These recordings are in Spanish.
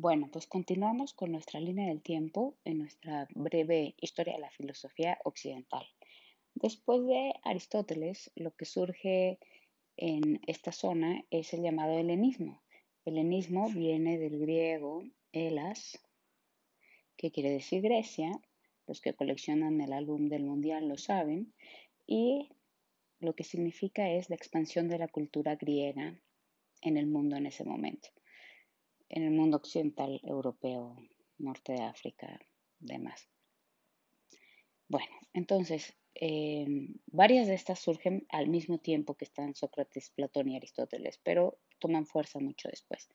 Bueno, pues continuamos con nuestra línea del tiempo en nuestra breve historia de la filosofía occidental. Después de Aristóteles, lo que surge en esta zona es el llamado helenismo. Helenismo viene del griego helas, que quiere decir Grecia. Los que coleccionan el álbum del mundial lo saben. Y lo que significa es la expansión de la cultura griega en el mundo en ese momento, en el mundo occidental, europeo, norte de África, demás. Bueno, entonces, varias de estas surgen al mismo tiempo que están Sócrates, Platón y Aristóteles, pero toman fuerza mucho después.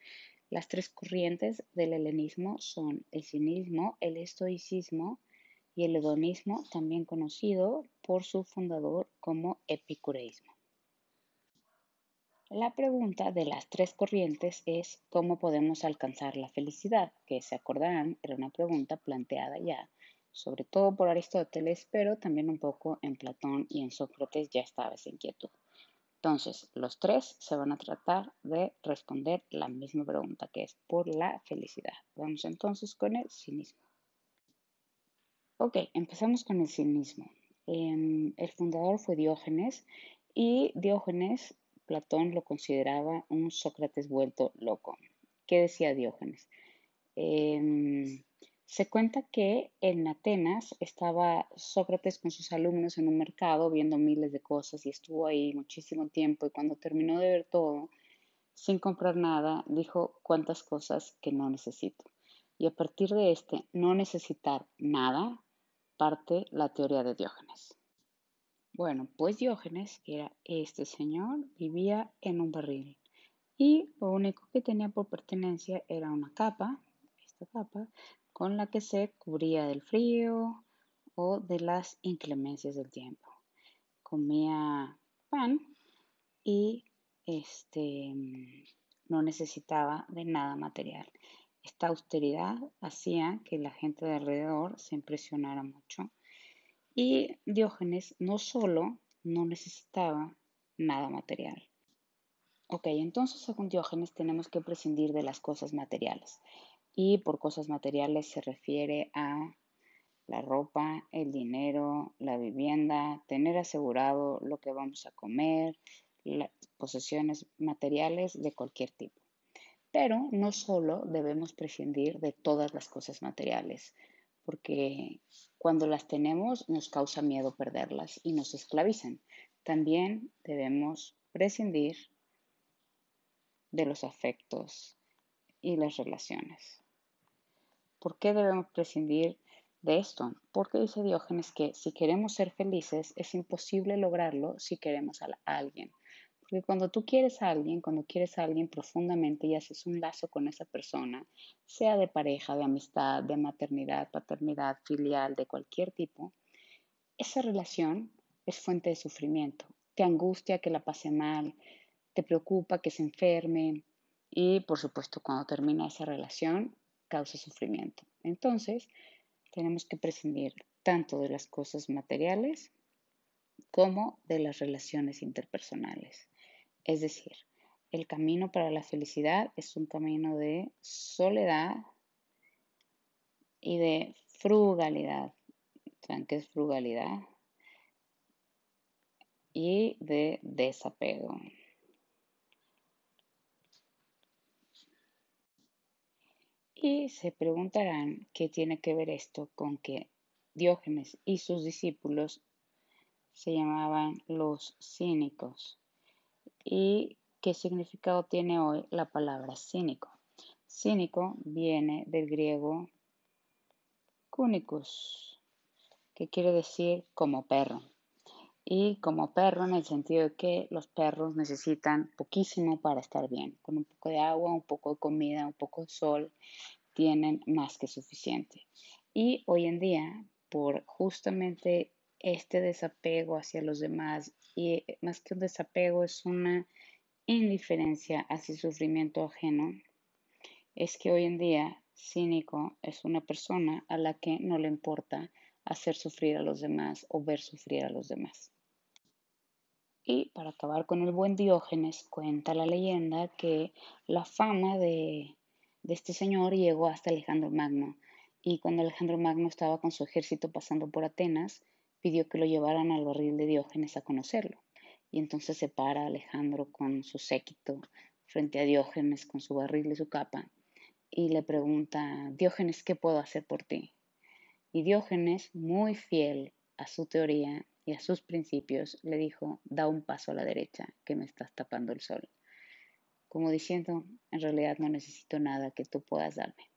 Las tres corrientes del helenismo son el cinismo, el estoicismo y el hedonismo, también conocido por su fundador como epicureísmo. La pregunta de las tres corrientes es cómo podemos alcanzar la felicidad, que se acordarán era una pregunta planteada ya, sobre todo por Aristóteles, pero también un poco en Platón y en Sócrates ya estaba esa inquietud. Entonces, los tres se van a tratar de responder la misma pregunta, que es por la felicidad. Vamos entonces con el cinismo. Ok, empezamos con el cinismo. El fundador fue Diógenes y Diógenes, Platón lo consideraba un Sócrates vuelto loco. ¿Qué decía Diógenes? Em, Se cuenta que en Atenas estaba Sócrates con sus alumnos en un mercado viendo miles de cosas y estuvo ahí muchísimo tiempo y cuando terminó de ver todo, sin comprar nada, dijo cuántas cosas que no necesito. Y a partir de este no necesitar nada, parte la teoría de Diógenes. Bueno, pues Diógenes era este señor, vivía en un barril y lo único que tenía por pertenencia era una capa, esta capa, con la que se cubría del frío o de las inclemencias del tiempo. Comía pan y no necesitaba de nada material. Esta austeridad hacía que la gente de alrededor se impresionara mucho y Diógenes no solo no necesitaba nada material. Ok, entonces según Diógenes tenemos que prescindir de las cosas materiales y por cosas materiales se refiere a la ropa, el dinero, la vivienda, tener asegurado lo que vamos a comer, las posesiones materiales de cualquier tipo. Pero no solo debemos prescindir de todas las cosas materiales, porque cuando las tenemos nos causa miedo perderlas y nos esclavizan. También debemos prescindir de los afectos y las relaciones. ¿Por qué debemos prescindir de esto? Porque dice Diógenes que si queremos ser felices es imposible lograrlo si queremos a alguien. Porque cuando quieres a alguien profundamente y haces un lazo con esa persona, sea de pareja, de amistad, de maternidad, paternidad, filial, de cualquier tipo, esa relación es fuente de sufrimiento. Te angustia que la pase mal, te preocupa que se enferme y, por supuesto, cuando termina esa relación, causa sufrimiento. Entonces, tenemos que prescindir tanto de las cosas materiales como de las relaciones interpersonales. Es decir, el camino para la felicidad es un camino de soledad y de frugalidad. ¿Saben qué es frugalidad? Y de desapego. Y se preguntarán qué tiene que ver esto con que Diógenes y sus discípulos se llamaban los cínicos y qué significado tiene hoy la palabra cínico. Cínico viene del griego cúnicus, que quiere decir como perro. Y como perro en el sentido de que los perros necesitan poquísimo para estar bien. Con un poco de agua, un poco de comida, un poco de sol, tienen más que suficiente. Y hoy en día, por justamente este desapego hacia los demás, y más que un desapego, es una indiferencia hacia el sufrimiento ajeno, es que hoy en día cínico es una persona a la que no le importa hacer sufrir a los demás o ver sufrir a los demás. Y para acabar con el buen Diógenes, cuenta la leyenda que la fama de este señor llegó hasta Alejandro Magno, y cuando Alejandro Magno estaba con su ejército pasando por Atenas, pidió que lo llevaran al barril de Diógenes a conocerlo. Y entonces se para Alejandro con su séquito frente a Diógenes con su barril y su capa y le pregunta: Diógenes, ¿qué puedo hacer por ti? Y Diógenes, muy fiel a su teoría y a sus principios, le dijo: da un paso a la derecha, que me estás tapando el sol. Como diciendo: en realidad no necesito nada que tú puedas darme.